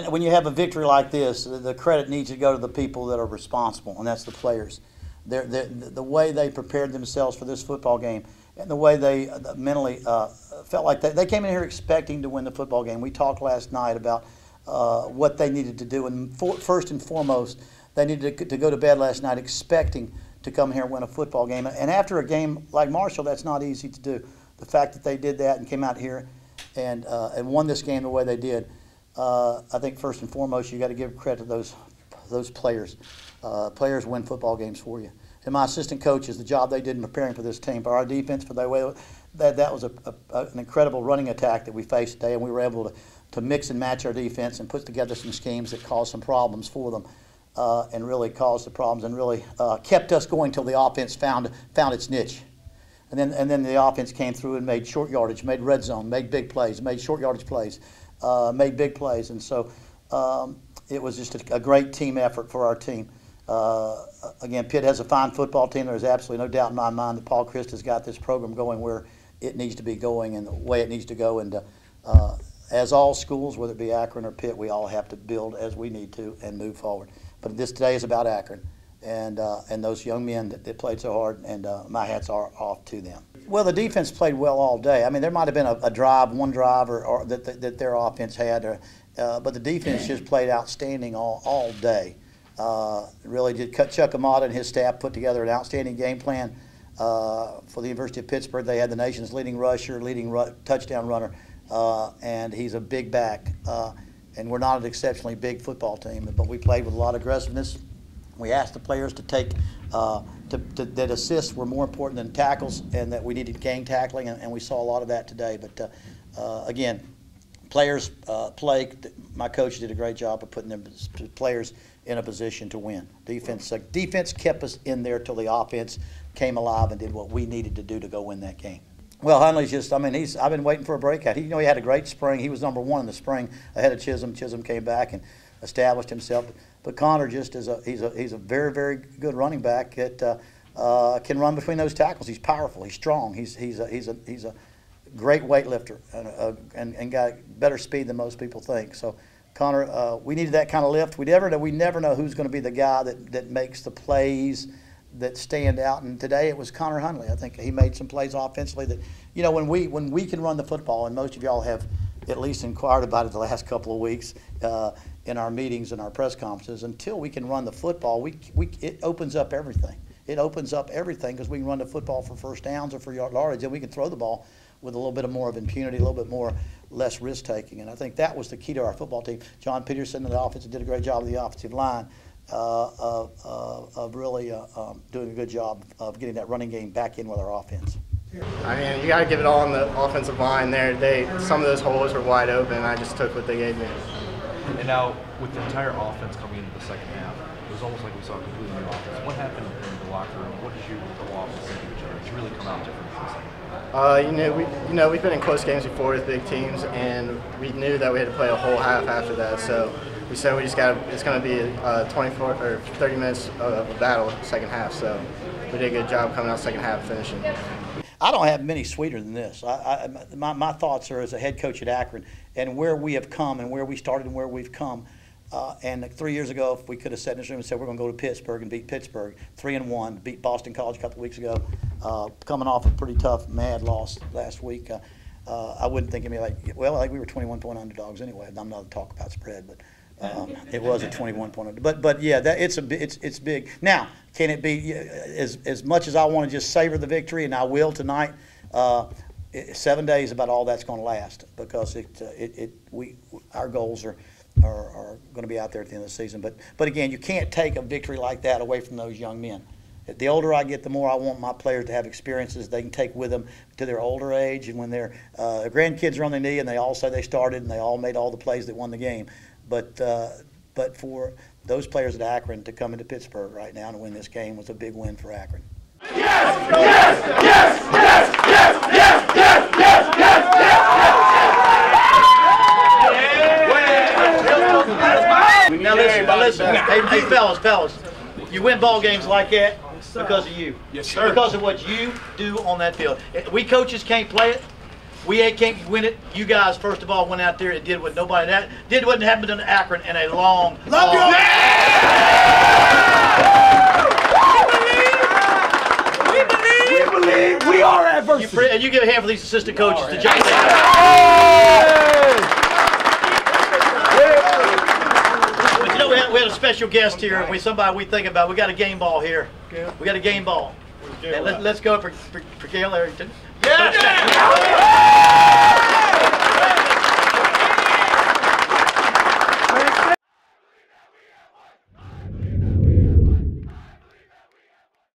and when you have a victory like this, the credit needs to go to the people that are responsible, and that's the players. The way they prepared themselves for this football game, and the way they mentally felt like they came in here expecting to win the football game. We talked last night about what they needed to do, and first and foremost, they needed to go to bed last night expecting to come here and win a football game. And after a game like Marshall, that's not easy to do. The fact that they did that and came out here and won this game the way they did, I think first and foremost you got to give credit to those players. Players win football games for you. And my assistant coaches, the job they did in preparing for this team, for our defense, for the way that was an incredible running attack that we faced today, and we were able to mix and match our defense and put together some schemes that caused some problems for them, and really caused the problems and really kept us going till the offense found its niche. And then the offense came through and made short yardage, made red zone, made big plays, made short yardage plays, made big plays. And so it was just a great team effort for our team. Again, Pitt has a fine football team. There's absolutely no doubt in my mind that Paul Christ has got this program going where it needs to be going and the way it needs to go. And as all schools, whether it be Akron or Pitt, we all have to build as we need to and move forward. But this today is about Akron and those young men that played so hard, and my hats are off to them. Well, the defense played well all day. I mean, there might have been one drive or that their offense had, but the defense just played outstanding all day. Really did. Chuck Amata and his staff put together an outstanding game plan for the University of Pittsburgh. They had the nation's leading rusher, touchdown runner, and he's a big back. And we're not an exceptionally big football team, but we played with a lot of aggressiveness. We asked the players to take that assists were more important than tackles, and that we needed gang tackling, and we saw a lot of that today. But again, players play. My coach did a great job of putting them players in a position to win. Defense kept us in there till the offense came alive and did what we needed to do to go win that game. Well, Hundley's just, I mean, I've been waiting for a breakout. He had a great spring. He was #1 in the spring ahead of Chisholm. Chisholm came back and established himself. But Connor just is he's a very, very good running back that can run between those tackles. He's powerful. He's strong. He's a great weightlifter and got better speed than most people think. So Connor, we needed that kind of lift. We never know who's going to be the guy that makes the plays that stand out. And today it was Connor Hundley. I think he made some plays offensively that, you know, when we can run the football, and most of y'all have at least inquired about it the last couple of weeks in our meetings and our press conferences. Until we can run the football, it opens up everything. It opens up everything because we can run the football for first downs or for yardage, and we can throw the ball with a little bit more of impunity, a little bit less risk taking. And I think that was the key to our football team. John Peterson and the offense did a great job of the offensive line of really doing a good job of getting that running game back in with our offense. I mean, you got to give it all on the offensive line there. Some of those holes were wide open, and I just took what they gave me. And now, with the entire offense coming into the second half, it was almost like we saw a completely new offense. What happened in the locker room? What did you go off and say to each other? It's really come out different in the second half. We've been in close games before with big teams, and we knew that we had to play a whole half after that. So we said it's going to be 24 or 30 minutes of a battle second half. So we did a good job coming out second half finishing. I don't have many sweeter than this. My thoughts are as a head coach at Akron and where we have come and where we started and where we've come. And 3 years ago, if we could have sat in this room and said we're going to go to Pittsburgh and beat Pittsburgh 3-1, beat Boston College a couple of weeks ago, coming off a pretty tough, mad loss last week, I wouldn't think of me like, well, I think we were 21-point underdogs anyway. I'm not to talk about spread, but it was a 21-point underdog. But yeah, it's big. Now, can it be as much as I want to just savor the victory, and I will tonight? 7 days about all that's going to last, because our goals are going to be out there at the end of the season. But again, you can't take a victory like that away from those young men. The older I get, the more I want my players to have experiences they can take with them to their older age, and when their grandkids are on their knee and they all say they started and they all made all the plays that won the game. But for those players at Akron to come into Pittsburgh right now and win this game was a big win for Akron. Yes! Yes! Yes! Yes! Yes! Yes! Yes! Yes! Yes! Now listen. Hey, fellas, you win ball games like that because of you. Yes, sir. Because of what you do on that field. We coaches can't play it. We can't win it. You guys, first of all, went out there and did what nobody did. What happened in Akron in a long. Love you. We believe we are adversity. And you give a hand for these assistant coaches. The job. But you know, we had a special guest here, and somebody we think about. We got a game ball here. We got a game ball. And let's go for Gail Arrington. Yeah!